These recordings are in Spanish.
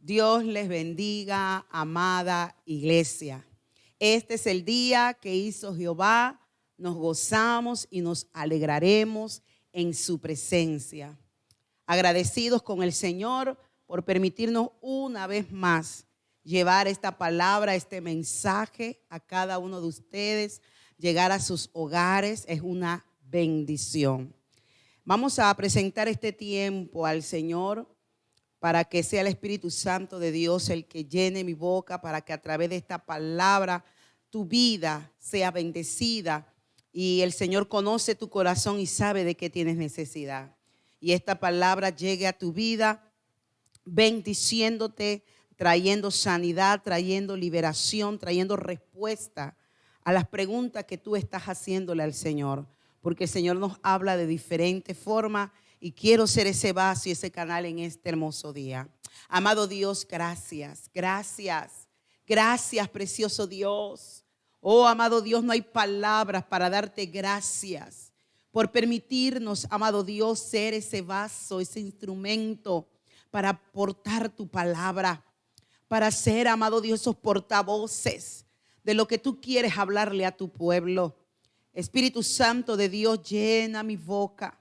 Dios les bendiga, amada iglesia. Este es el día que hizo Jehová. Nos gozamos y nos alegraremos en su presencia. Agradecidos con el Señor por permitirnos una vez más llevar esta palabra, este mensaje a cada uno de ustedes, llegar a sus hogares. Es una bendición. Vamos a presentar este tiempo al Señor para que sea el Espíritu Santo de Dios el que llene mi boca, para que a través de esta palabra tu vida sea bendecida. Y el Señor conoce tu corazón y sabe de qué tienes necesidad. Y esta palabra llegue a tu vida bendiciéndote, trayendo sanidad, trayendo liberación, trayendo respuesta a las preguntas que tú estás haciéndole al Señor. Porque el Señor nos habla de diferentes formas y quiero ser ese vaso y ese canal en este hermoso día. Amado Dios, gracias, gracias, gracias, precioso Dios. Oh, amado Dios, no hay palabras para darte gracias por permitirnos, amado Dios, ser ese vaso, ese instrumento para portar tu palabra, para ser, amado Dios, esos portavoces de lo que tú quieres hablarle a tu pueblo. Espíritu Santo de Dios, llena mi boca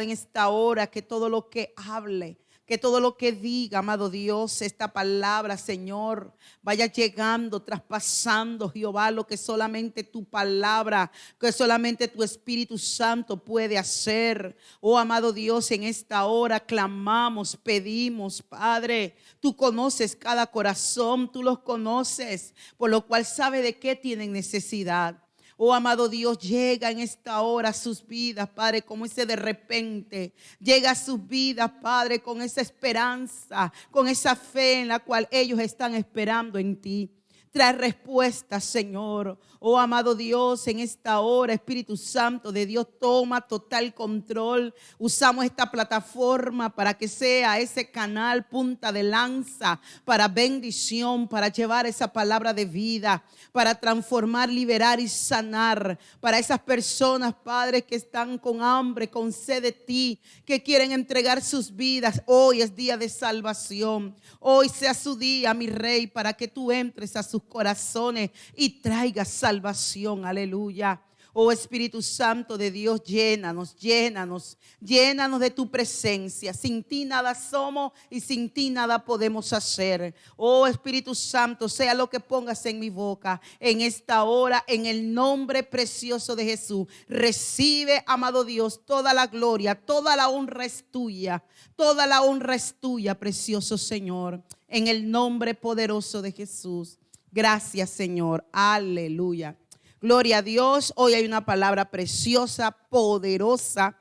en esta hora, que todo lo que hable, que todo lo que diga, amado Dios, esta palabra, Señor, vaya llegando, traspasando, Jehová, lo que solamente tu palabra, que solamente tu Espíritu Santo puede hacer. Oh, amado Dios, en esta hora clamamos, pedimos, Padre, tú conoces cada corazón, tú los conoces, por lo cual sabe de qué tienen necesidad. Oh, amado Dios, llega en esta hora a sus vidas, Padre, como ese de repente. Llega a sus vidas, Padre, con esa esperanza, con esa fe en la cual ellos están esperando en ti. Trae respuestas, Señor. Oh, amado Dios, en esta hora, Espíritu Santo de Dios, toma total control. Usamos esta plataforma para que sea ese canal, punta de lanza, para bendición, para llevar esa palabra de vida, para transformar, liberar y sanar. Para esas personas, Padre, que están con hambre, con sed de ti, que quieren entregar sus vidas. Hoy es día de salvación. Hoy sea su día, mi Rey, para que tú entres a sus corazones y traigas salvación. Aleluya. Oh, Espíritu Santo de Dios, llénanos, llénanos, llénanos de tu presencia. Sin ti nada somos y sin ti nada podemos hacer. Oh, Espíritu Santo, sea lo que pongas en mi boca en esta hora, en el nombre precioso de Jesús. Recibe, amado Dios, toda la gloria, toda la honra es tuya. Toda la honra es tuya, precioso Señor, en el nombre poderoso de Jesús. Gracias, Señor. Aleluya. Gloria a Dios. Hoy hay una palabra preciosa, poderosa,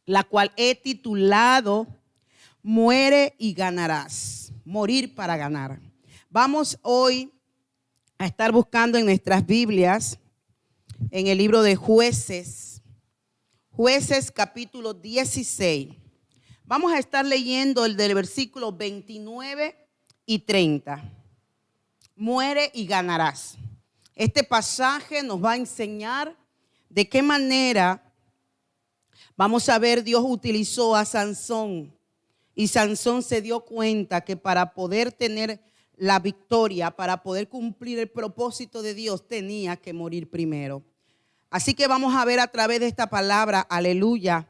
la cual he titulado Muere y ganarás. Morir para ganar. Vamos hoy a estar buscando en nuestras Biblias, en el libro de Jueces. Jueces capítulo 16. Vamos a estar leyendo el del versículo 29 y 30. Muere y ganarás. Este pasaje nos va a enseñar de qué manera, vamos a ver, Dios utilizó a Sansón. Y Sansón se dio cuenta que para poder tener la victoria, para poder cumplir el propósito de Dios, tenía que morir primero. Así que vamos a ver a través de esta palabra, aleluya,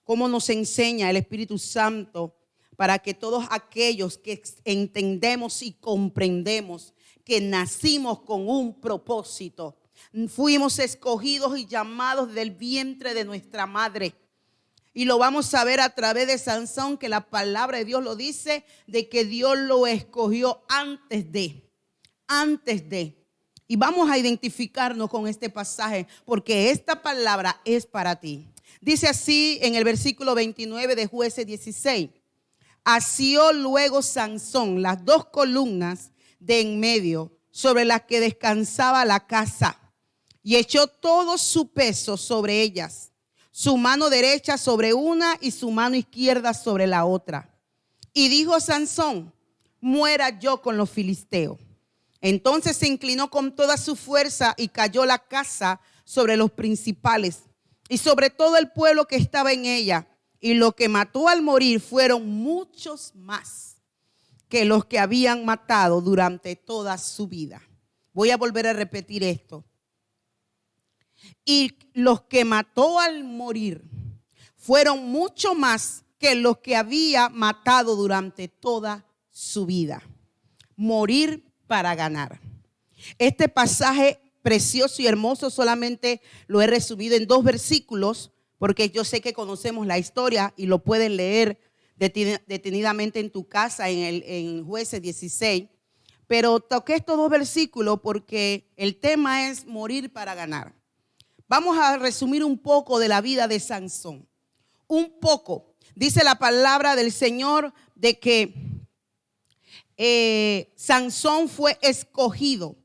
cómo nos enseña el Espíritu Santo para que todos aquellos que entendemos y comprendemos que nacimos con un propósito, fuimos escogidos y llamados del vientre de nuestra madre. Y lo vamos a ver a través de Sansón, que la palabra de Dios lo dice, de que Dios lo escogió antes de. Y vamos a identificarnos con este pasaje, porque esta palabra es para ti. Dice así en el versículo 29 de Jueces 16. Asió luego Sansón las dos columnas de en medio sobre las que descansaba la casa y echó todo su peso sobre ellas, su mano derecha sobre una y su mano izquierda sobre la otra. Y dijo Sansón: muera yo con los filisteos. Entonces se inclinó con toda su fuerza y cayó la casa sobre los principales y sobre todo el pueblo que estaba en ella. Y lo que mató al morir fueron muchos más. que los que habían matado durante toda su vida. Voy a volver a repetir esto. Y los que mató al morir fueron mucho más que los que había matado durante toda su vida. Morir para ganar. Este pasaje precioso y hermoso solamente lo he resumido en 2 versículos, porque yo sé que conocemos la historia y lo pueden leer detenidamente en tu casa en Jueces 16. Pero toqué estos 2 versículos porque el tema es morir para ganar. Vamos a resumir un poco de la vida de Sansón. Un poco. Dice la palabra del Señor de que Sansón fue escogido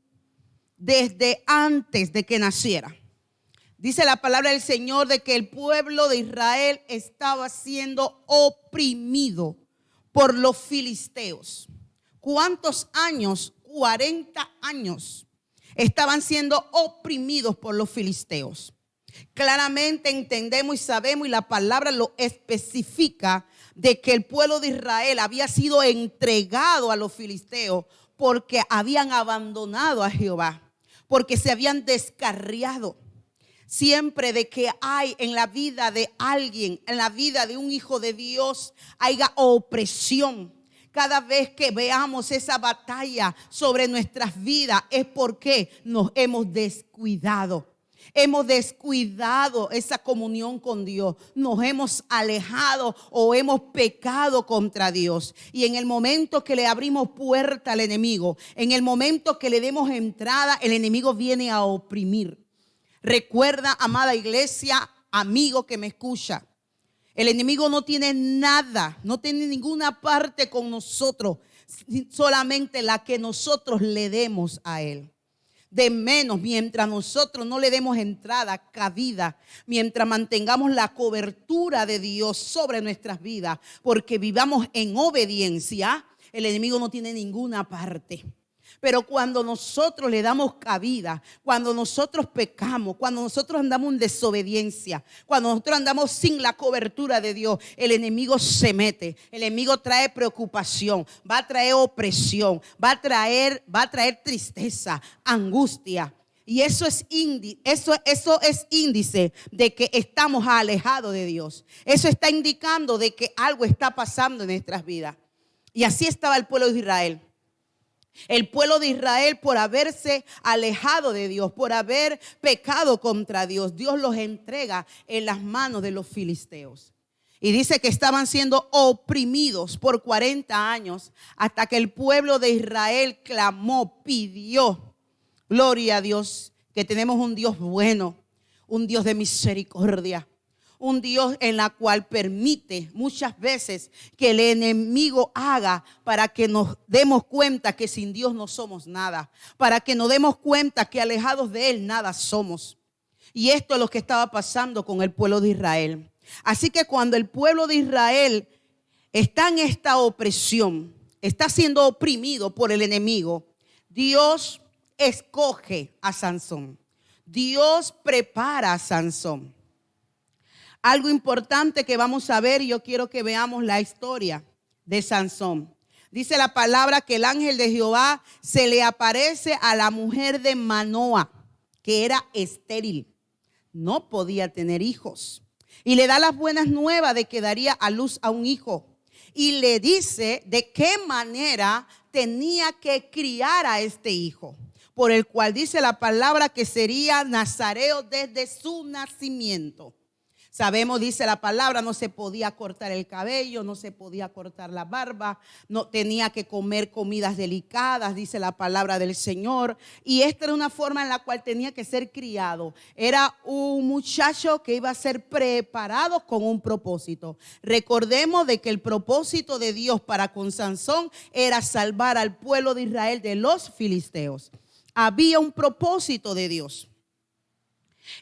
desde antes de que naciera. Dice la palabra del Señor de que el pueblo de Israel estaba siendo oprimido por los filisteos. ¿Cuántos años? 40 años estaban siendo oprimidos por los filisteos. Claramente entendemos y sabemos, y la palabra lo especifica, de que el pueblo de Israel había sido entregado a los filisteos porque habían abandonado a Jehová, porque se habían descarriado. Siempre de que hay en la vida de alguien, en la vida de un hijo de Dios, haya opresión. Cada vez que veamos esa batalla sobre nuestras vidas es porque nos hemos descuidado. Hemos descuidado esa comunión con Dios. Nos hemos alejado o hemos pecado contra Dios. Y en el momento que le abrimos puerta al enemigo, en el momento que le demos entrada, el enemigo viene a oprimir. Recuerda, amada iglesia, amigo que me escucha, el enemigo no tiene nada, no tiene ninguna parte con nosotros, solamente la que nosotros le demos a él. De menos, mientras nosotros no le demos entrada, cabida, mientras mantengamos la cobertura de Dios sobre nuestras vidas, porque vivamos en obediencia, el enemigo no tiene ninguna parte. Pero cuando nosotros le damos cabida, cuando nosotros pecamos, cuando nosotros andamos en desobediencia, cuando nosotros andamos sin la cobertura de Dios, el enemigo se mete. El enemigo trae preocupación, va a traer opresión, va a traer tristeza, angustia. Y eso es índice de que estamos alejados de Dios. Eso está indicando de que algo está pasando en nuestras vidas. Y así estaba el pueblo de Israel. El pueblo de Israel, por haberse alejado de Dios, por haber pecado contra Dios, Dios los entrega en las manos de los filisteos. Y dice que estaban siendo oprimidos por 40 años hasta que el pueblo de Israel clamó, pidió. Gloria a Dios, que tenemos un Dios bueno, un Dios de misericordia. Un Dios en la cual permite muchas veces que el enemigo haga para que nos demos cuenta que sin Dios no somos nada. Para que nos demos cuenta que alejados de Él nada somos. Y esto es lo que estaba pasando con el pueblo de Israel. Así que cuando el pueblo de Israel está en esta opresión, está siendo oprimido por el enemigo, Dios escoge a Sansón. Dios prepara a Sansón. Algo importante que vamos a ver, y yo quiero que veamos la historia de Sansón. Dice la palabra que el ángel de Jehová se le aparece a la mujer de Manoa, que era estéril, no podía tener hijos. Y le da las buenas nuevas de que daría a luz a un hijo. Y le dice de qué manera tenía que criar a este hijo, por el cual dice la palabra que sería nazareo desde su nacimiento. Sabemos, dice la palabra, no se podía cortar el cabello, no se podía cortar la barba, no tenía que comer comidas delicadas, dice la palabra del Señor. Y esta era una forma en la cual tenía que ser criado. Era un muchacho que iba a ser preparado con un propósito. Recordemos de que el propósito de Dios para con Sansón era salvar al pueblo de Israel de los filisteos. Había un propósito de Dios.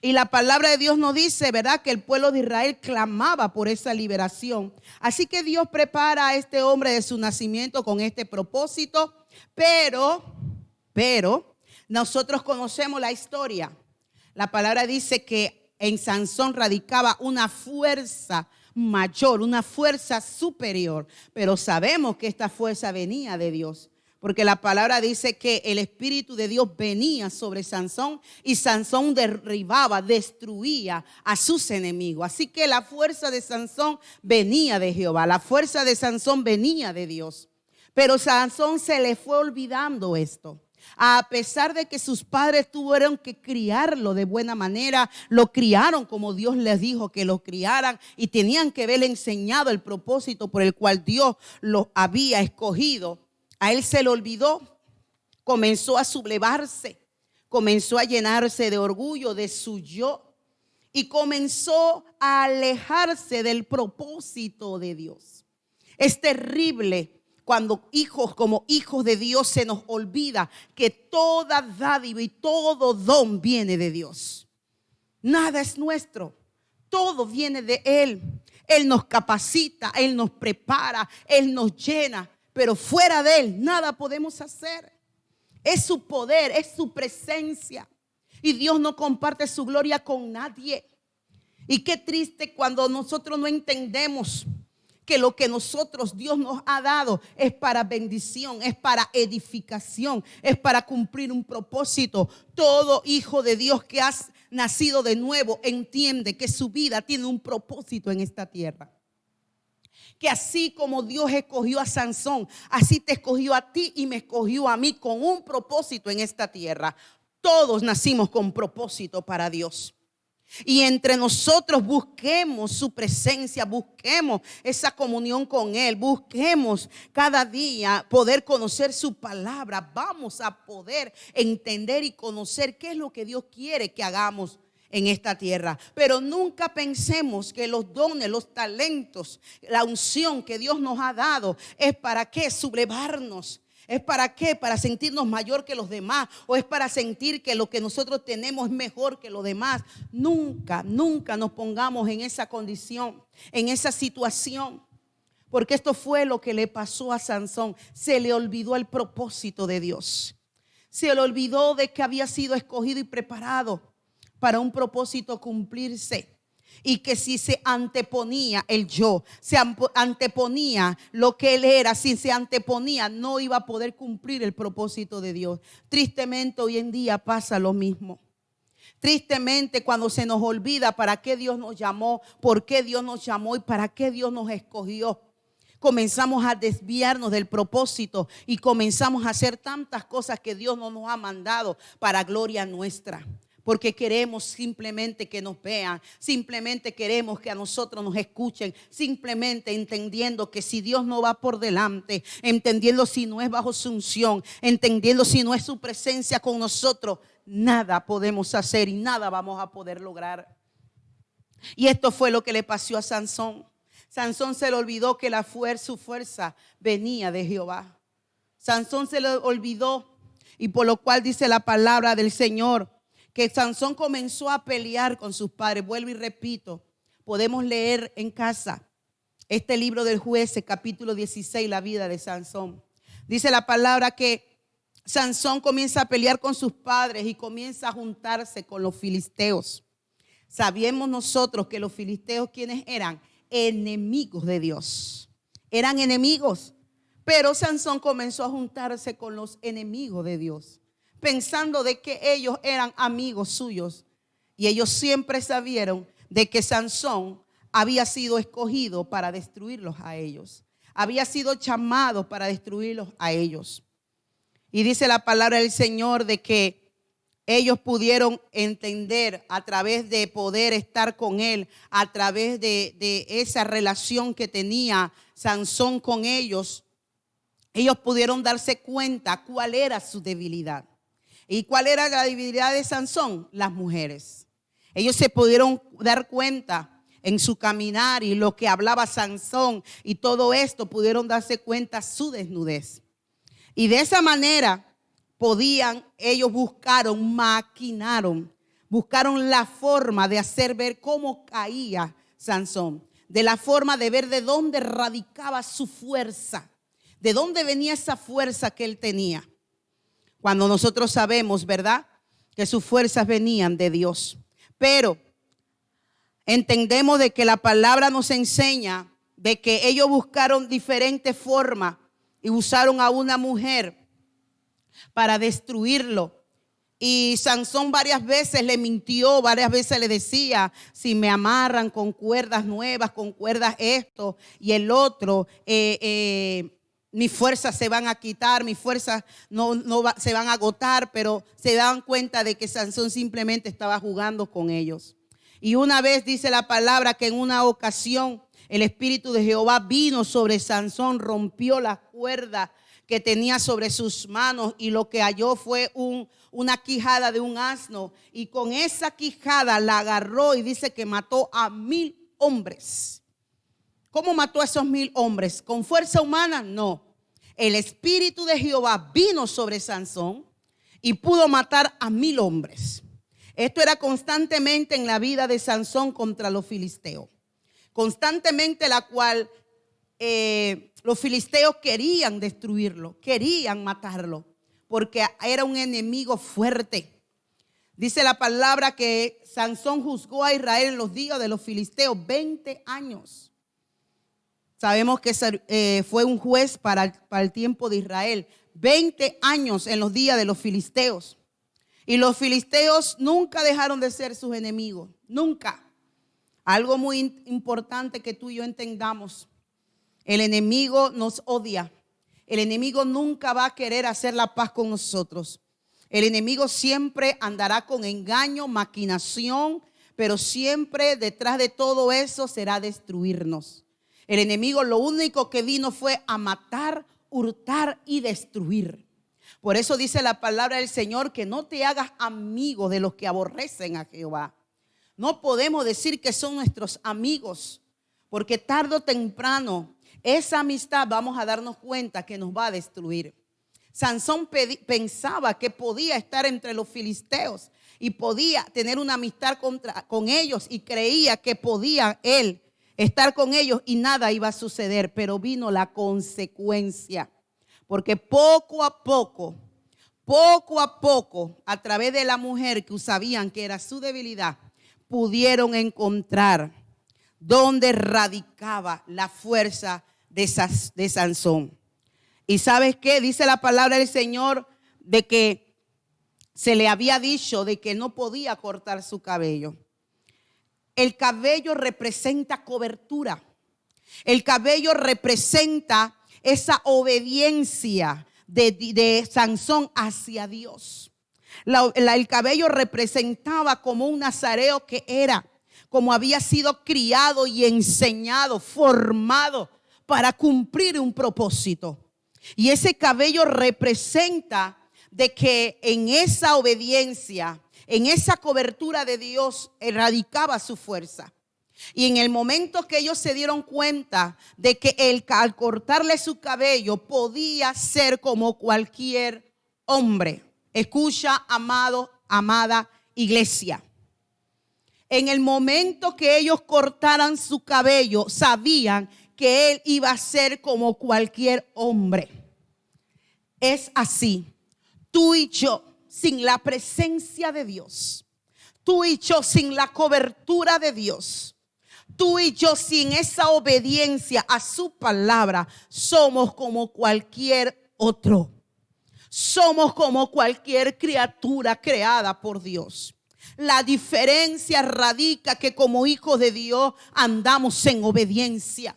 Y la palabra de Dios nos dice, ¿verdad?, que el pueblo de Israel clamaba por esa liberación. Así que Dios prepara a este hombre de su nacimiento con este propósito. Pero nosotros conocemos la historia. La palabra dice que en Sansón radicaba una fuerza mayor, una fuerza superior. Pero sabemos que esta fuerza venía de Dios. Porque la palabra dice que el Espíritu de Dios venía sobre Sansón y Sansón derribaba, destruía a sus enemigos. Así que la fuerza de Sansón venía de Jehová, la fuerza de Sansón venía de Dios. Pero Sansón se le fue olvidando esto. A pesar de que sus padres tuvieron que criarlo de buena manera, lo criaron como Dios les dijo que lo criaran y tenían que haberle enseñado el propósito por el cual Dios lo había escogido. A él se le olvidó, comenzó a sublevarse, comenzó a llenarse de orgullo de su yo y comenzó a alejarse del propósito de Dios. Es terrible cuando como hijos de Dios se nos olvida que toda dádiva y todo don viene de Dios. Nada es nuestro, todo viene de Él. Él nos capacita, Él nos prepara, Él nos llena. Pero fuera de Él nada podemos hacer. Es su poder, es su presencia. Y Dios no comparte su gloria con nadie. Y qué triste cuando nosotros no entendemos que lo que Dios nos ha dado es para bendición, es para edificación, es para cumplir un propósito. Todo hijo de Dios que has nacido de nuevo entiende que su vida tiene un propósito en esta tierra. Que así como Dios escogió a Sansón, así te escogió a ti y me escogió a mí con un propósito en esta tierra. Todos nacimos con propósito para Dios. Y entre nosotros busquemos su presencia, busquemos esa comunión con Él, busquemos cada día poder conocer su palabra. Vamos a poder entender y conocer qué es lo que Dios quiere que hagamos en esta tierra. Pero nunca pensemos que los dones, los talentos, la unción que Dios nos ha dado es para qué sublevarnos. ¿Es para qué? Para sentirnos mayor que los demás, o es para sentir que lo que nosotros tenemos es mejor que los demás. Nunca nos pongamos en esa condición, en esa situación. Porque esto fue lo que le pasó a Sansón. Se le olvidó el propósito de Dios. Se le olvidó de que había sido escogido y preparado para un propósito cumplirse. Y que si se anteponía el yo, se anteponía lo que él era, si se anteponía, no iba a poder cumplir el propósito de Dios. Tristemente hoy en día pasa lo mismo. Tristemente cuando se nos olvida para qué Dios nos llamó, por qué Dios nos llamó y para qué Dios nos escogió, comenzamos a desviarnos del propósito y comenzamos a hacer tantas cosas que Dios no nos ha mandado para gloria nuestra. Porque queremos simplemente que nos vean, simplemente queremos que a nosotros nos escuchen, simplemente entendiendo que si Dios no va por delante, entendiendo si no es bajo su unción, entendiendo si no es su presencia con nosotros, nada podemos hacer y nada vamos a poder lograr. Y esto fue lo que le pasó a Sansón. Sansón se le olvidó que su fuerza venía de Jehová. Sansón se le olvidó, y por lo cual dice la palabra del Señor que Sansón comenzó a pelear con sus padres. Vuelvo y repito, podemos leer en casa este libro del Jueces, capítulo 16, la vida de Sansón. Dice la palabra que Sansón comienza a pelear con sus padres y comienza a juntarse con los filisteos. Sabíamos nosotros que los filisteos, ¿quiénes eran? Enemigos de Dios. Eran enemigos. Pero Sansón comenzó a juntarse con los enemigos de Dios, pensando de que ellos eran amigos suyos. Y ellos siempre sabieron de que Sansón había sido escogido para destruirlos a ellos. Había sido llamado para destruirlos a ellos. Y dice la palabra del Señor de que ellos pudieron entender a través de poder estar con él, a través de esa relación que tenía Sansón con ellos. Ellos pudieron darse cuenta cuál era su debilidad. ¿Y cuál era la debilidad de Sansón? Las mujeres. Ellos se pudieron dar cuenta en su caminar y lo que hablaba Sansón y todo esto, pudieron darse cuenta su desnudez. Y de esa manera ellos maquinaron la forma de hacer ver cómo caía Sansón, de la forma de ver de dónde radicaba su fuerza, de dónde venía esa fuerza que él tenía. Cuando nosotros sabemos, ¿verdad?, que sus fuerzas venían de Dios. Pero entendemos de que la palabra nos enseña de que ellos buscaron diferentes formas y usaron a una mujer para destruirlo. Y Sansón varias veces le mintió, varias veces le decía: si me amarran con cuerdas nuevas, con cuerdas esto y el otro, mis fuerzas se van a quitar, mis fuerzas se van a agotar. Pero se daban cuenta de que Sansón simplemente estaba jugando con ellos. Y una vez dice la palabra que en una ocasión el Espíritu de Jehová vino sobre Sansón, rompió las cuerdas que tenía sobre sus manos y lo que halló fue una quijada de un asno, y con esa quijada la agarró y dice que mató a 1000 hombres. ¿Cómo mató a esos 1000 hombres? ¿Con fuerza humana? No. El Espíritu de Jehová vino sobre Sansón y pudo matar a 1000 hombres. Esto era constantemente en la vida de Sansón contra los filisteos. Constantemente la cual los filisteos querían destruirlo, querían matarlo, porque era un enemigo fuerte. Dice la palabra que Sansón juzgó a Israel en los días de los filisteos 20 años. Sabemos que fue un juez para el tiempo de Israel. 20 años en los días de los filisteos. Y los filisteos nunca dejaron de ser sus enemigos. Nunca. Algo muy importante que tú y yo entendamos. El enemigo nos odia. El enemigo nunca va a querer hacer la paz con nosotros. El enemigo siempre andará con engaño, maquinación, pero siempre detrás de todo eso será destruirnos. El enemigo lo único que vino fue a matar, hurtar y destruir. Por eso dice la palabra del Señor que no te hagas amigo de los que aborrecen a Jehová. No podemos decir que son nuestros amigos, porque tarde o temprano esa amistad vamos a darnos cuenta que nos va a destruir. Sansón pensaba que podía estar entre los filisteos y podía tener una amistad con ellos, y creía que podía él estar con ellos y nada iba a suceder. Pero vino la consecuencia, porque poco a poco, a través de la mujer que sabían que era su debilidad, pudieron encontrar dónde radicaba la fuerza de Sansón. ¿Y sabes qué? Dice la palabra del Señor de que se le había dicho de que no podía cortar su cabello. El cabello representa cobertura. El cabello representa esa obediencia de Sansón hacia Dios. El cabello representaba como un nazareo que era, como había sido criado y enseñado, formado para cumplir un propósito. Y ese cabello representa de que en esa obediencia, en esa cobertura de Dios, radicaba su fuerza. Y en el momento que ellos se dieron cuenta de que al cortarle su cabello podía ser como cualquier hombre. Escucha, amado, amada iglesia. En el momento que ellos cortaran su cabello, sabían que él iba a ser como cualquier hombre. Es así. Tú y yo, sin la presencia de Dios, tú y yo sin la cobertura de Dios, tú y yo sin esa obediencia a su palabra, somos como cualquier otro. Somos como cualquier criatura creada por Dios. La diferencia radica que como hijos de Dios andamos en obediencia.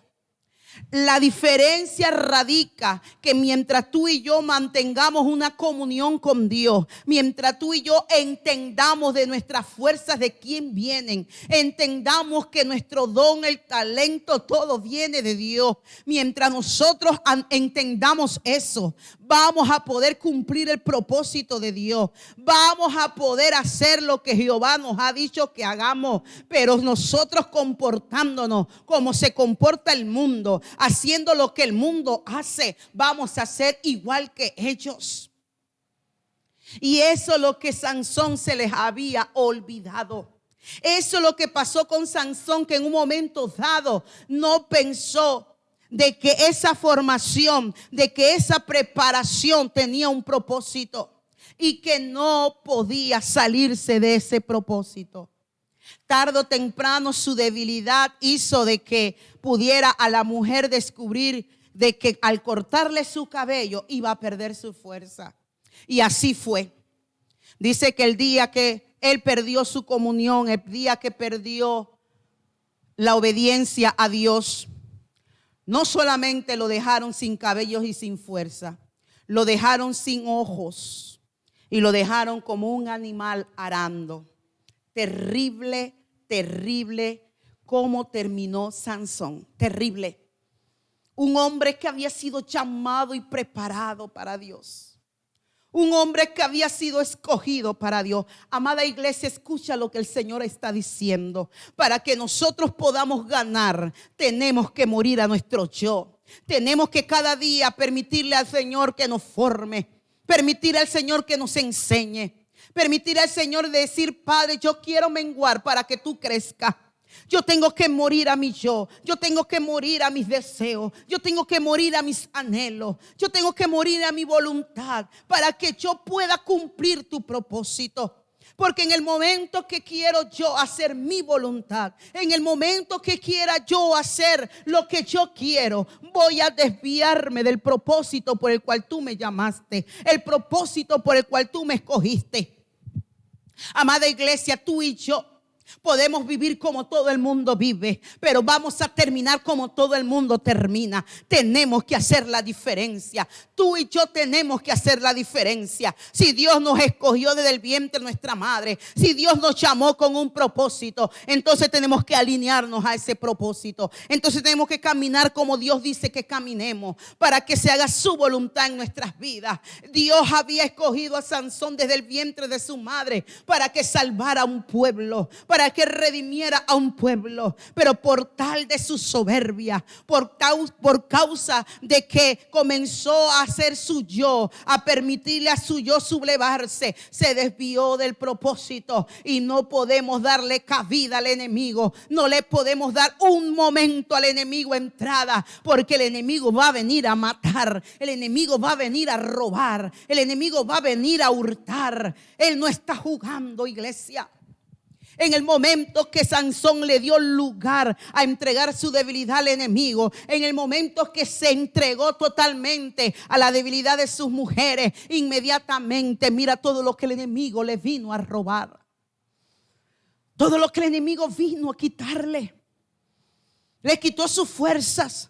La diferencia radica que mientras tú y yo mantengamos una comunión con Dios, mientras tú y yo entendamos de nuestras fuerzas de quién vienen, entendamos que nuestro don, el talento, todo viene de Dios. Mientras nosotros entendamos eso, vamos a poder cumplir el propósito de Dios. Vamos a poder hacer lo que Jehová nos ha dicho que hagamos. Pero nosotros comportándonos como se comporta el mundo, haciendo lo que el mundo hace, vamos a ser igual que ellos. Y eso es lo que Sansón se les había olvidado. Eso es lo que pasó con Sansón, que en un momento dado no pensó de que esa formación, de que esa preparación tenía un propósito y que no podía salirse de ese propósito. Tarde o temprano su debilidad hizo de que pudiera a la mujer descubrir de que al cortarle su cabello iba a perder su fuerza. Y así fue. Dice que el día que él perdió su comunión, el día que perdió la obediencia a Dios, no solamente lo dejaron sin cabellos y sin fuerza, lo dejaron sin ojos y lo dejaron como un animal arando. Terrible, terrible cómo terminó Sansón. Terrible. Un hombre que había sido llamado y preparado para Dios. Un hombre que había sido escogido para Dios. Amada iglesia, escucha lo que el Señor está diciendo. Para que nosotros podamos ganar, tenemos que morir a nuestro yo. Tenemos que cada día permitirle al Señor que nos forme. Permitir al Señor que nos enseñe. Permitir al Señor decir: Padre, yo quiero menguar para que tú crezcas. Yo tengo que morir a mi yo. Yo tengo que morir a mis deseos. Yo tengo que morir a mis anhelos. Yo tengo que morir a mi voluntad para que yo pueda cumplir tu propósito. Porque en el momento que quiero yo hacer mi voluntad, en el momento que quiera yo hacer lo que yo quiero, voy a desviarme del propósito por el cual tú me llamaste, el propósito por el cual tú me escogiste. Amada iglesia, tú y yo podemos vivir como todo el mundo vive, pero vamos a terminar como todo el mundo termina. Tenemos que hacer la diferencia. Tú y yo tenemos que hacer la diferencia. Si Dios nos escogió desde el vientre de nuestra madre, si Dios nos llamó con un propósito, entonces tenemos que alinearnos a ese propósito. Entonces tenemos que caminar como Dios dice que caminemos, para que se haga su voluntad en nuestras vidas. Dios había escogido a Sansón desde el vientre de su madre para que salvara a un pueblo, para que redimiera a un pueblo, pero por tal de su soberbia, por causa de que comenzó a hacer su yo, a permitirle a su yo sublevarse, se desvió del propósito. Y no podemos darle cabida al enemigo, no le podemos dar un momento al enemigo entrada, porque el enemigo va a venir a matar, el enemigo va a venir a robar, el enemigo va a venir a hurtar. Él no está jugando, iglesia. En el momento que Sansón le dio lugar a entregar su debilidad al enemigo, en el momento que se entregó totalmente a la debilidad de sus mujeres, inmediatamente mira todo lo que el enemigo le vino a robar. Todo lo que el enemigo vino a quitarle. Le quitó sus fuerzas,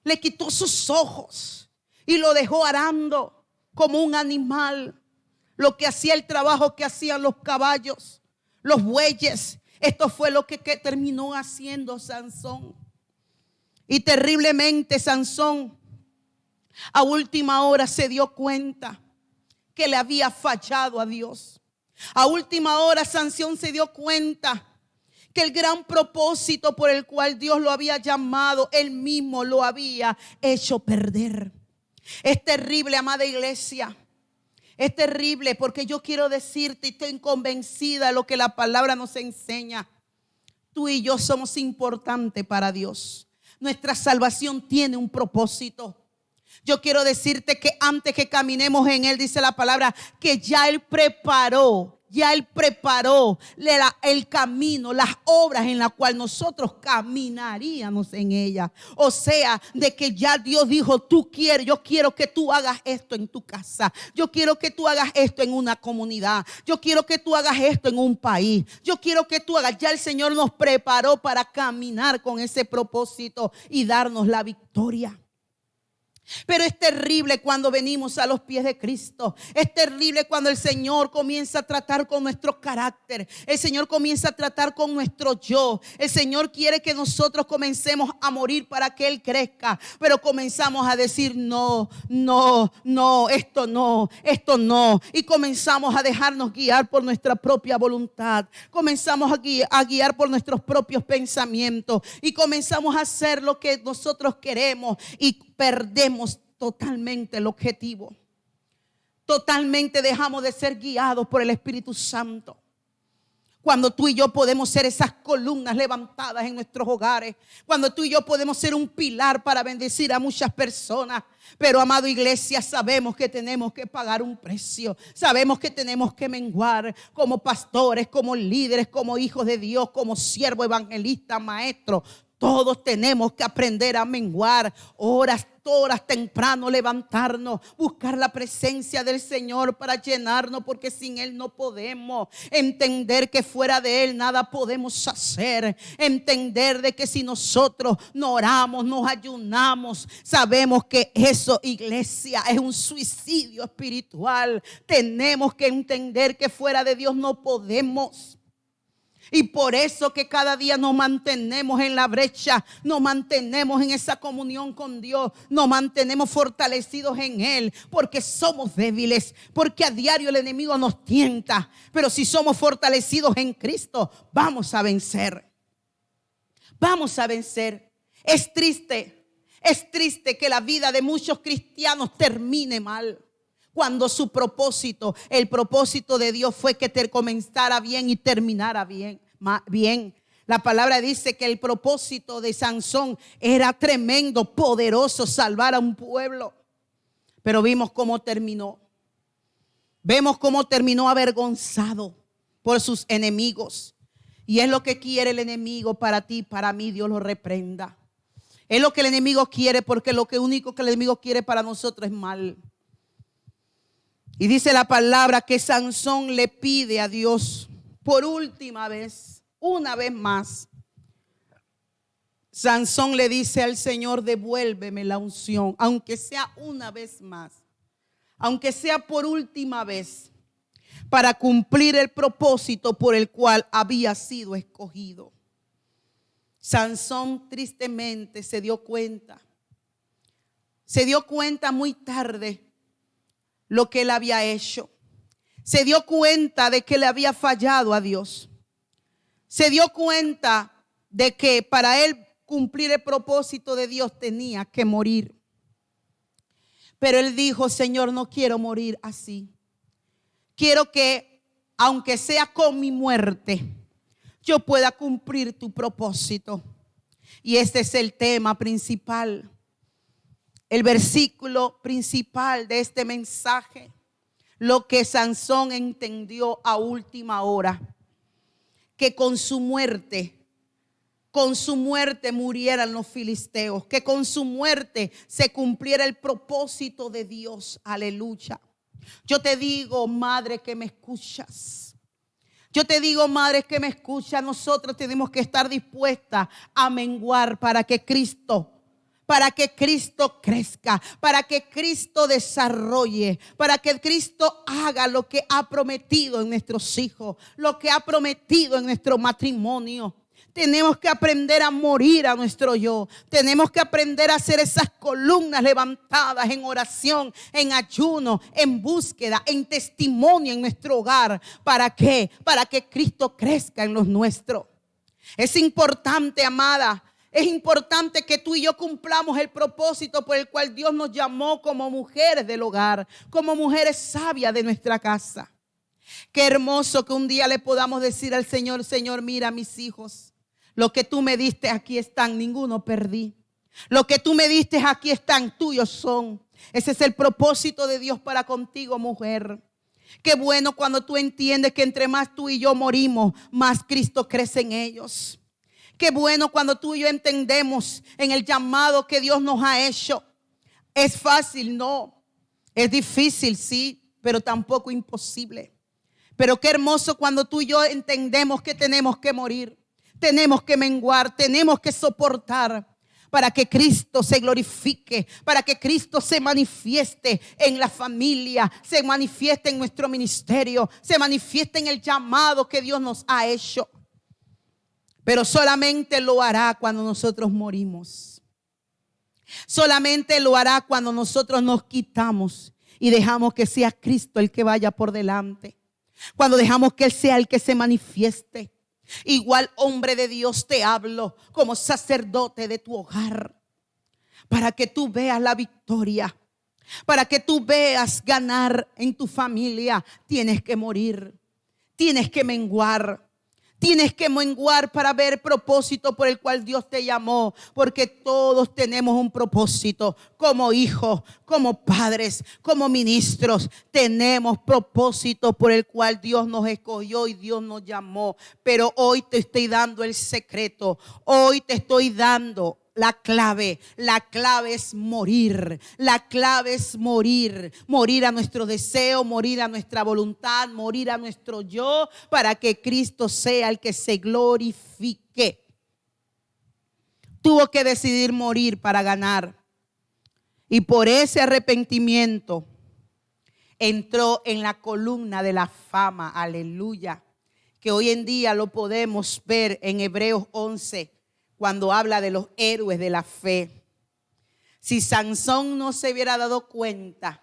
le quitó sus ojos y lo dejó arando como un animal. Lo que hacía el trabajo que hacían los caballos, los bueyes. Esto fue lo que terminó haciendo Sansón. Y terriblemente Sansón a última hora se dio cuenta que le había fallado a Dios. A última hora Sansón se dio cuenta que el gran propósito por el cual Dios lo había llamado, él mismo lo había hecho perder. Es terrible, amada iglesia. Es terrible, porque yo quiero decirte y estoy convencida de lo que la palabra nos enseña. Tú y yo somos importantes para Dios. Nuestra salvación tiene un propósito. Yo quiero decirte que antes que caminemos en Él, dice la palabra, que ya Él preparó el camino, las obras en las cuales nosotros caminaríamos en ella. O sea, de que ya Dios dijo: yo quiero que tú hagas esto en tu casa. Yo quiero que tú hagas esto en una comunidad. Yo quiero que tú hagas esto en un país. Yo quiero que tú hagas. Ya el Señor nos preparó para caminar con ese propósito y darnos la victoria. Pero es terrible cuando venimos a los pies de Cristo. Es terrible cuando el Señor comienza a tratar con nuestro carácter. El Señor comienza a tratar con nuestro yo. El Señor quiere que nosotros comencemos a morir para que Él crezca. Pero comenzamos a decir no, esto no. Y comenzamos a dejarnos guiar por nuestra propia voluntad. Comenzamos a guiar por nuestros propios pensamientos. Y comenzamos a hacer lo que nosotros queremos. Y perdemos totalmente el objetivo. Totalmente dejamos de ser guiados por el Espíritu Santo. Cuando tú y yo podemos ser esas columnas levantadas en nuestros hogares. Cuando tú y yo podemos ser un pilar para bendecir a muchas personas. Pero, amado iglesia, sabemos que tenemos que pagar un precio. Sabemos que tenemos que menguar como pastores, como líderes, como hijos de Dios, como siervos, evangelistas, maestros. Todos tenemos que aprender a menguar, horas temprano levantarnos, buscar la presencia del Señor para llenarnos, porque sin Él no podemos. Entender que fuera de Él nada podemos hacer. Entender de que si nosotros no oramos, nos ayunamos, sabemos que eso, iglesia, es un suicidio espiritual. Tenemos que entender que fuera de Dios no podemos. Y por eso que cada día nos mantenemos en la brecha, nos mantenemos en esa comunión con Dios, nos mantenemos fortalecidos en Él, porque somos débiles, porque a diario el enemigo nos tienta. Pero si somos fortalecidos en Cristo, vamos a vencer. Vamos a vencer. Es triste que la vida de muchos cristianos termine mal. Cuando su propósito, el propósito de Dios fue que te comenzara bien y terminara bien. La palabra dice que el propósito de Sansón era tremendo, poderoso, salvar a un pueblo. Pero vimos cómo terminó. Vemos cómo terminó avergonzado por sus enemigos. Y es lo que quiere el enemigo para ti, para mí. Dios lo reprenda. Es lo que el enemigo quiere, porque lo único que el enemigo quiere para nosotros es mal. Y dice la palabra que Sansón le pide a Dios por última vez, una vez más. Sansón le dice al Señor: devuélveme la unción, aunque sea una vez más, aunque sea por última vez, para cumplir el propósito por el cual había sido escogido. Sansón tristemente se dio cuenta muy tarde lo que él había hecho. Se dio cuenta de que le había fallado a Dios. Se dio cuenta de que para él cumplir el propósito de Dios tenía que morir. Pero él dijo: Señor, no quiero morir así. Quiero que, aunque sea con mi muerte, yo pueda cumplir tu propósito. Y este es el tema principal. El versículo principal de este mensaje, lo que Sansón entendió a última hora, que con su muerte murieran los filisteos, que con su muerte se cumpliera el propósito de Dios. Aleluya. Yo te digo, madre que me escuchas, nosotros tenemos que estar dispuestas a menguar para que Cristo crezca, para que Cristo desarrolle, para que Cristo haga lo que ha prometido en nuestros hijos, lo que ha prometido en nuestro matrimonio. Tenemos que aprender a morir a nuestro yo. Tenemos que aprender a hacer esas columnas levantadas en oración, en ayuno, en búsqueda, en testimonio en nuestro hogar. ¿Para qué? Para que Cristo crezca en los nuestros. Es importante, amada. Es importante que tú y yo cumplamos el propósito por el cual Dios nos llamó como mujeres del hogar, como mujeres sabias de nuestra casa. Qué hermoso que un día le podamos decir al Señor: Señor, mira mis hijos, lo que tú me diste aquí están, ninguno perdí. Lo que tú me diste aquí están, tuyos son. Ese es el propósito de Dios para contigo, mujer. Qué bueno cuando tú entiendes que entre más tú y yo morimos, más Cristo crece en ellos. Qué bueno cuando tú y yo entendemos en el llamado que Dios nos ha hecho. ¿Es fácil? No. Es difícil, sí, pero tampoco imposible. Pero qué hermoso cuando tú y yo entendemos que tenemos que morir, tenemos que menguar, tenemos que soportar para que Cristo se glorifique, para que Cristo se manifieste en la familia, se manifieste en nuestro ministerio, se manifieste en el llamado que Dios nos ha hecho. Pero solamente lo hará cuando nosotros morimos. Solamente lo hará cuando nosotros nos quitamos y dejamos que sea Cristo el que vaya por delante. Cuando dejamos que Él sea el que se manifieste. Igual, hombre de Dios, te hablo como sacerdote de tu hogar, para que tú veas la victoria, para que tú veas ganar en tu familia. Tienes que morir, tienes que menguar. Tienes que menguar para ver el propósito por el cual Dios te llamó, porque todos tenemos un propósito. Como hijos, como padres, como ministros, tenemos propósito por el cual Dios nos escogió y Dios nos llamó. Pero hoy te estoy dando el secreto. Hoy te estoy dando la clave es morir. La clave es morir. Morir a nuestro deseo, morir a nuestra voluntad, morir a nuestro yo, para que Cristo sea el que se glorifique. Tuvo que decidir morir para ganar. Y por ese arrepentimiento entró en la columna de la fama. Aleluya. Que hoy en día lo podemos ver en Hebreos 11. Cuando habla de los héroes de la fe. Si Sansón no se hubiera dado cuenta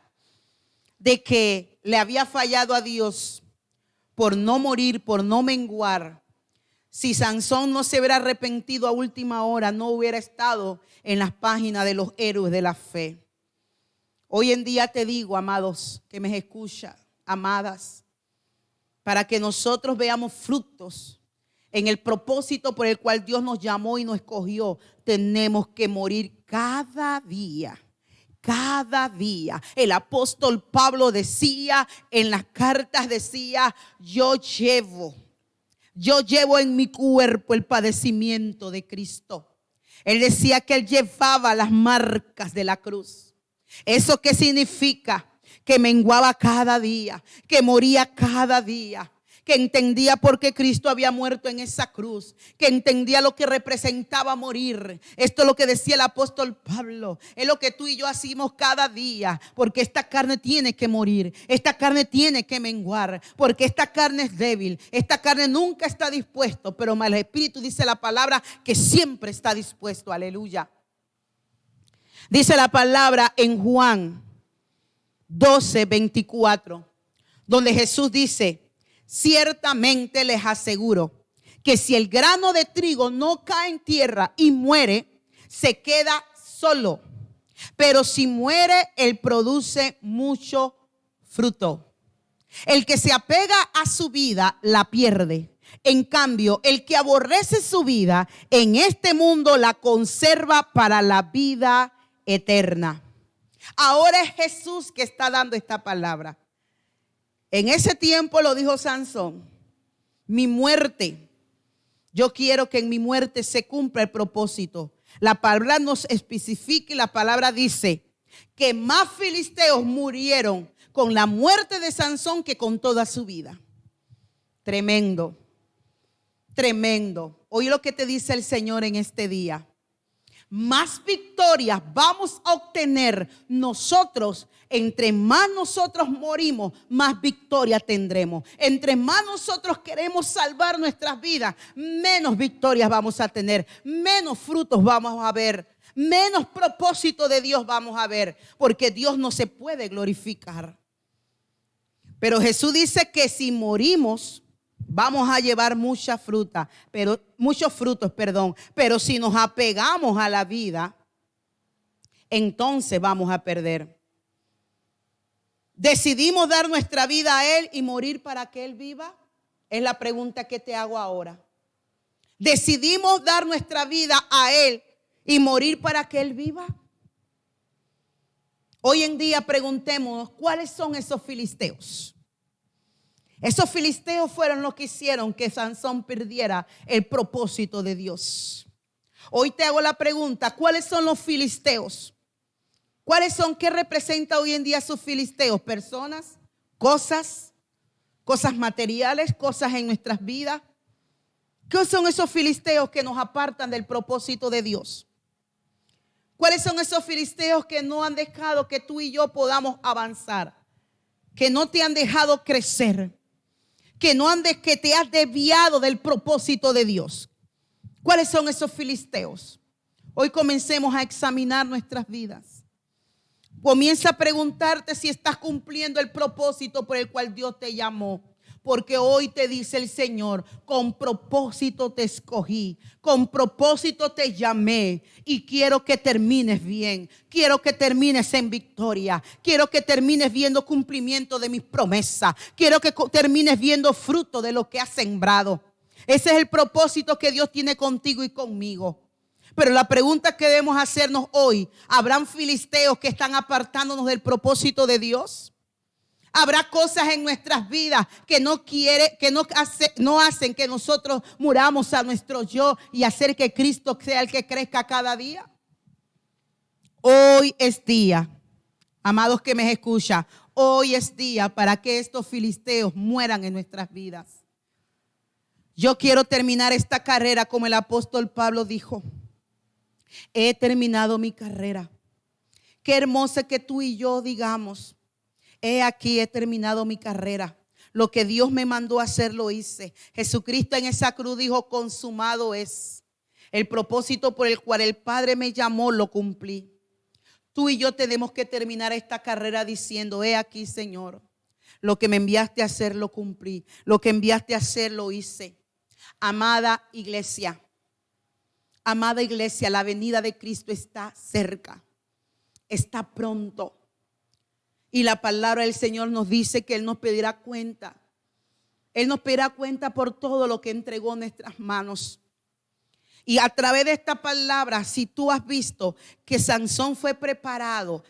de que le había fallado a Dios por no morir, por no menguar, si Sansón no se hubiera arrepentido a última hora, no hubiera estado en las páginas de los héroes de la fe. Hoy en día te digo, amados, que me escuchan, amadas, para que nosotros veamos frutos en el propósito por el cual Dios nos llamó y nos escogió, tenemos que morir cada día. Cada día. El apóstol Pablo decía en las cartas, decía, yo llevo en mi cuerpo el padecimiento de Cristo. Él decía que él llevaba las marcas de la cruz. ¿Eso qué significa? Que menguaba cada día, que moría cada día. Que entendía por qué Cristo había muerto en esa cruz, que entendía lo que representaba morir. Esto es lo que decía el apóstol Pablo, es lo que tú y yo hacemos cada día, porque esta carne tiene que morir, esta carne tiene que menguar, porque esta carne es débil, esta carne nunca está dispuesto, pero el Espíritu dice la palabra que siempre está dispuesto. Aleluya. Dice la palabra en Juan 12:24, donde Jesús dice, ciertamente les aseguro que si el grano de trigo no cae en tierra y muere, se queda solo. Pero si muere, él produce mucho fruto. El que se apega a su vida la pierde. En cambio, el que aborrece su vida en este mundo la conserva para la vida eterna. Ahora es Jesús que está dando esta palabra. En ese tiempo lo dijo Sansón, mi muerte, yo quiero que en mi muerte se cumpla el propósito. La palabra nos especifica y la palabra dice que más filisteos murieron con la muerte de Sansón que con toda su vida. Tremendo, tremendo. Oye lo que te dice el Señor en este día. Más victorias vamos a obtener nosotros. Entre más nosotros morimos, más victoria tendremos. Entre más nosotros queremos salvar nuestras vidas, menos victorias vamos a tener, menos frutos vamos a ver, menos propósito de Dios vamos a ver, porque Dios no se puede glorificar. Pero Jesús dice que si morimos, vamos a llevar muchos frutos, pero si nos apegamos a la vida, entonces vamos a perder. ¿Decidimos dar nuestra vida a Él y morir para que Él viva? Es la pregunta que te hago ahora. ¿Decidimos dar nuestra vida a Él y morir para que Él viva? Hoy en día preguntémonos, ¿cuáles son esos filisteos? Esos filisteos fueron los que hicieron que Sansón perdiera el propósito de Dios. Hoy te hago la pregunta, ¿cuáles son los filisteos? ¿Cuáles son? ¿Qué representa hoy en día sus filisteos? Personas, cosas materiales, cosas en nuestras vidas. ¿Qué son esos filisteos que nos apartan del propósito de Dios? ¿Cuáles son esos filisteos que no han dejado que tú y yo podamos avanzar? Que no te han dejado crecer. Que te has desviado del propósito de Dios. ¿Cuáles son esos filisteos? Hoy comencemos a examinar nuestras vidas. Comienza a preguntarte si estás cumpliendo el propósito por el cual Dios te llamó. Porque hoy te dice el Señor, con propósito te escogí, con propósito te llamé y quiero que termines bien, quiero que termines en victoria, quiero que termines viendo cumplimiento de mis promesas, quiero que termines viendo fruto de lo que has sembrado. Ese es el propósito que Dios tiene contigo y conmigo. Pero la pregunta que debemos hacernos hoy: ¿habrán filisteos que están apartándonos del propósito de Dios? ¿Habrá cosas en nuestras vidas que no hacen que nosotros muramos a nuestro yo y hacer que Cristo sea el que crezca cada día? Hoy es día, amados que me escuchan, hoy es día para que estos filisteos mueran en nuestras vidas. Yo quiero terminar esta carrera como el apóstol Pablo dijo: he terminado mi carrera. Qué hermoso que tú y yo digamos: he aquí, he terminado mi carrera. Lo que Dios me mandó a hacer lo hice. Jesucristo en esa cruz dijo: consumado es. El propósito por el cual el Padre me llamó lo cumplí. Tú y yo tenemos que terminar esta carrera diciendo: he aquí, Señor, lo que me enviaste a hacer lo cumplí. Lo que enviaste a hacer lo hice. Amada iglesia, la venida de Cristo está cerca, está pronto. Y la palabra del Señor nos dice que Él nos pedirá cuenta. Él nos pedirá cuenta por todo lo que entregó en nuestras manos. Y a través de esta palabra, si tú has visto que Sansón fue preparado,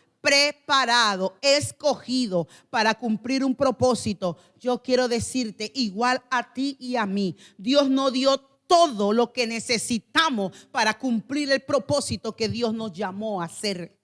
escogido para cumplir un propósito, yo quiero decirte, igual a ti y a mí, Dios no dio todo lo que necesitamos para cumplir el propósito que Dios nos llamó a hacer.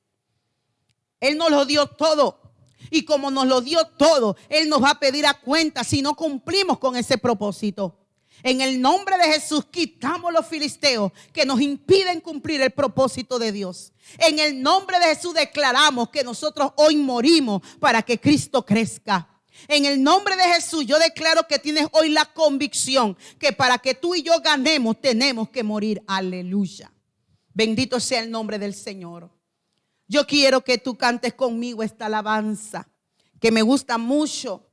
Él nos lo dio todo. Y como nos lo dio todo, Él nos va a pedir a cuenta si no cumplimos con ese propósito. En el nombre de Jesús quitamos los filisteos que nos impiden cumplir el propósito de Dios. En el nombre de Jesús declaramos que nosotros hoy morimos para que Cristo crezca. En el nombre de Jesús yo declaro que tienes hoy la convicción que para que tú y yo ganemos tenemos que morir. Aleluya. Bendito sea el nombre del Señor. Yo quiero que tú cantes conmigo esta alabanza que me gusta mucho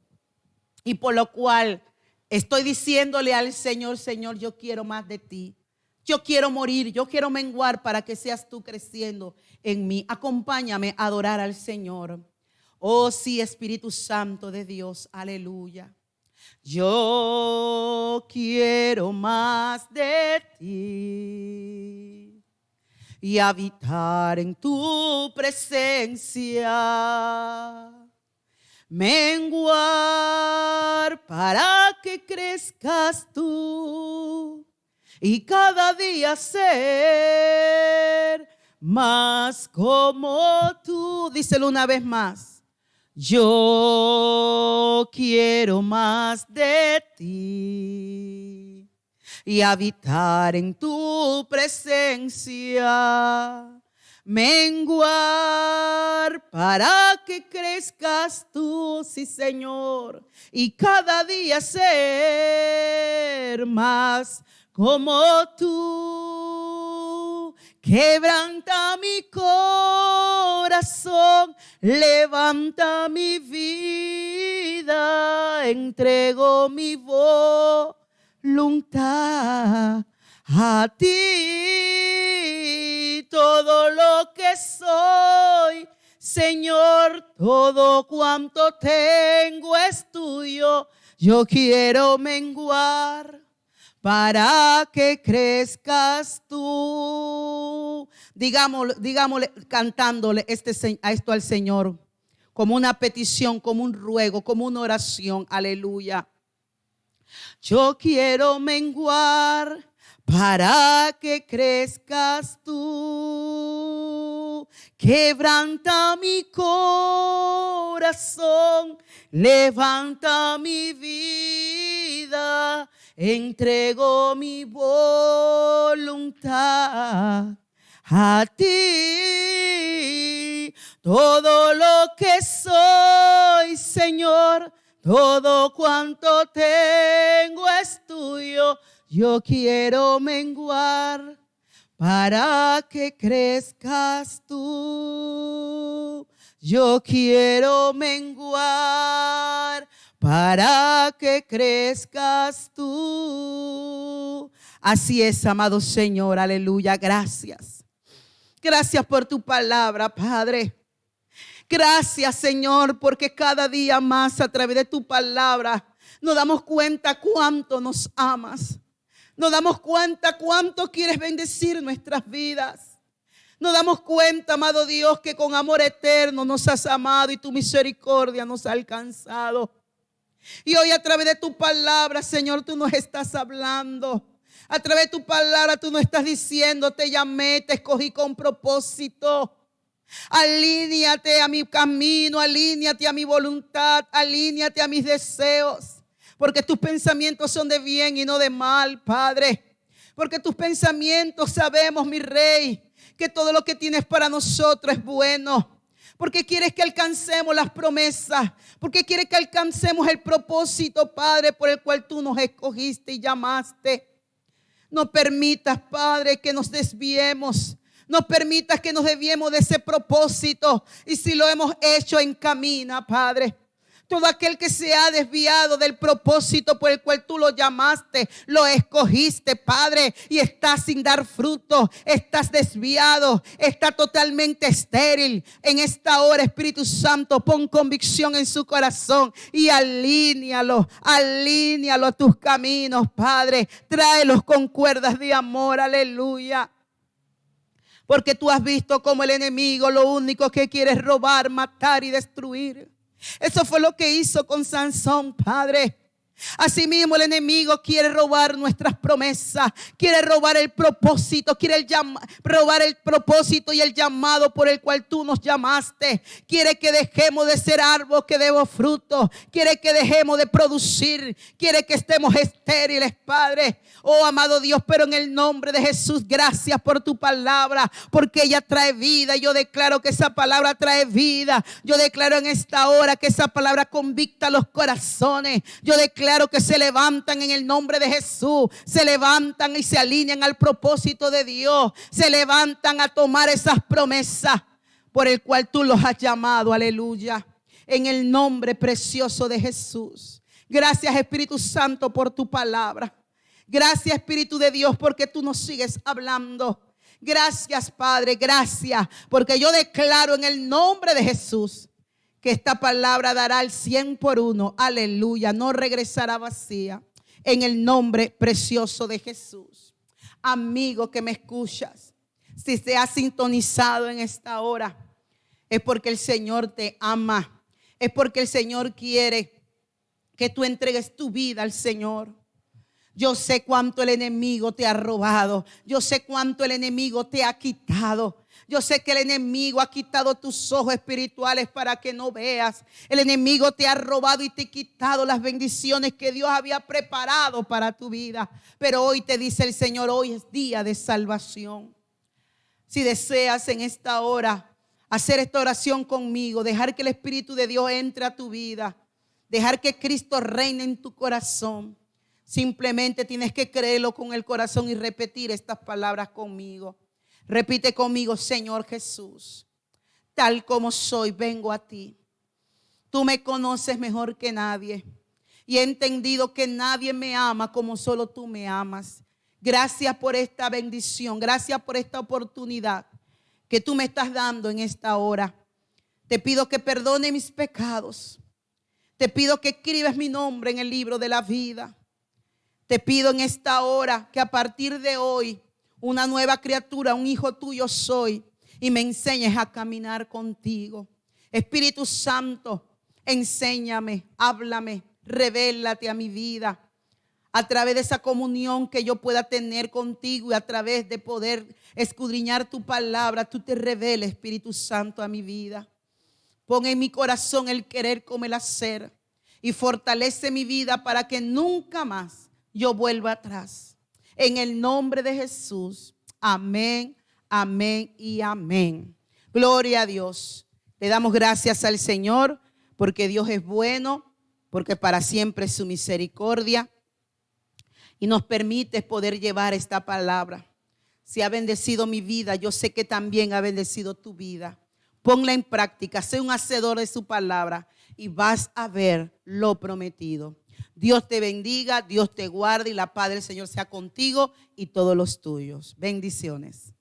y por lo cual estoy diciéndole al Señor: Señor, yo quiero más de ti. Yo quiero morir, yo quiero menguar para que seas tú creciendo en mí. Acompáñame a adorar al Señor. Oh sí, Espíritu Santo de Dios, aleluya. Yo quiero más de ti y habitar en tu presencia, menguar para que crezcas tú y cada día ser más como tú. Díselo una vez más. Yo quiero más de ti y habitar en tu presencia, menguar para que crezcas tú, sí Señor, y cada día ser más como tú. Quebranta mi corazón, levanta mi vida, entrego mi voluntad a ti. Todo lo que soy, Señor, todo cuanto tengo es tuyo. Yo quiero menguar para que crezcas tú. Digámosle, cantándole esto al Señor, como una petición, como un ruego, como una oración. Aleluya. Yo quiero menguar para que crezcas tú. Quebranta mi corazón, levanta mi vida, entrego mi voluntad a ti. Todo lo que soy, Señor, todo cuanto tengo es tuyo. Yo quiero menguar para que crezcas tú. Yo quiero menguar para que crezcas tú. Así es, amado Señor, aleluya, gracias. Gracias por tu palabra, Padre. Gracias, Señor, porque cada día más a través de tu palabra nos damos cuenta cuánto nos amas. Nos damos cuenta cuánto quieres bendecir nuestras vidas. Nos damos cuenta, amado Dios, que con amor eterno nos has amado y tu misericordia nos ha alcanzado. Y hoy a través de tu palabra, Señor, tú nos estás hablando. A través de tu palabra tú nos estás diciendo: te llamé, te escogí con propósito. Alíñate a mi camino, alíñate a mi voluntad, alíñate a mis deseos. Porque tus pensamientos son de bien y no de mal, Padre. Porque tus pensamientos, sabemos, mi Rey, que todo lo que tienes para nosotros es bueno. Porque quieres que alcancemos las promesas. Porque quieres que alcancemos el propósito, Padre, por el cual tú nos escogiste y llamaste. No permitas, Padre, que nos desviemos. No permitas que nos desviemos de ese propósito. Y si lo hemos hecho, encamina, Padre. Todo aquel que se ha desviado del propósito por el cual tú lo llamaste, lo escogiste, Padre, y está sin dar fruto, estás desviado, está totalmente estéril. En esta hora, Espíritu Santo, pon convicción en su corazón y alíñalo a tus caminos, Padre. Tráelos con cuerdas de amor, aleluya. Porque tú has visto como el enemigo lo único que quiere es robar, matar y destruir. Eso fue lo que hizo con Sansón, Padre. Asimismo, el enemigo quiere robar nuestras promesas, quiere robar el propósito, quiere robar el propósito y el llamado por el cual tú nos llamaste. Quiere que dejemos de ser árbol que demos fruto, quiere que dejemos de producir, quiere que estemos estériles, Padre. Oh, amado Dios, pero en el nombre de Jesús, gracias por tu palabra, porque ella trae vida. Yo declaro que esa palabra trae vida. Yo declaro en esta hora que esa palabra convicta los corazones. Yo declaro que se levantan en el nombre de Jesús, se levantan y se alinean al propósito de Dios, se levantan a tomar esas promesas por el cual tú los has llamado, aleluya, en el nombre precioso de Jesús. Gracias, Espíritu Santo, por tu palabra. Gracias, Espíritu de Dios, porque tú nos sigues hablando. Gracias, Padre, gracias, porque yo declaro en el nombre de Jesús que esta palabra dará el 100 por 1, aleluya, no regresará vacía, en el nombre precioso de Jesús. Amigo que me escuchas, si te has sintonizado en esta hora, es porque el Señor te ama, es porque el Señor quiere que tú entregues tu vida al Señor. Yo sé cuánto el enemigo te ha robado. Yo sé cuánto el enemigo te ha quitado. Yo sé que el enemigo ha quitado tus ojos espirituales para que no veas. El enemigo te ha robado y te ha quitado las bendiciones que Dios había preparado para tu vida. Pero hoy te dice el Señor, hoy es día de salvación. Si deseas en esta hora hacer esta oración conmigo, dejar que el Espíritu de Dios entre a tu vida, dejar que Cristo reine en tu corazón, simplemente tienes que creerlo con el corazón y repetir estas palabras conmigo. Repite conmigo: Señor Jesús, tal como soy, vengo a ti. Tú me conoces mejor que nadie y he entendido que nadie me ama como solo tú me amas. Gracias por esta bendición, gracias por esta oportunidad que tú me estás dando en esta hora. Te pido que perdone mis pecados. Te pido que escribas mi nombre en el libro de la vida. Te pido en esta hora que a partir de hoy, una nueva criatura, un hijo tuyo soy, y me enseñes a caminar contigo. Espíritu Santo, enséñame, háblame, revélate a mi vida. A través de esa comunión que yo pueda tener contigo y a través de poder escudriñar tu palabra, tú te reveles, Espíritu Santo, a mi vida. Pon en mi corazón el querer como el hacer y fortalece mi vida para que nunca más yo vuelva atrás. En el nombre de Jesús. Amén, amén y amén. Gloria a Dios. Le damos gracias al Señor porque Dios es bueno, porque para siempre es su misericordia y nos permite poder llevar esta palabra. Si ha bendecido mi vida, yo sé que también ha bendecido tu vida. Ponla en práctica, sé un hacedor de su palabra y vas a ver lo prometido. Dios te bendiga, Dios te guarde y la paz del Señor sea contigo y todos los tuyos. Bendiciones.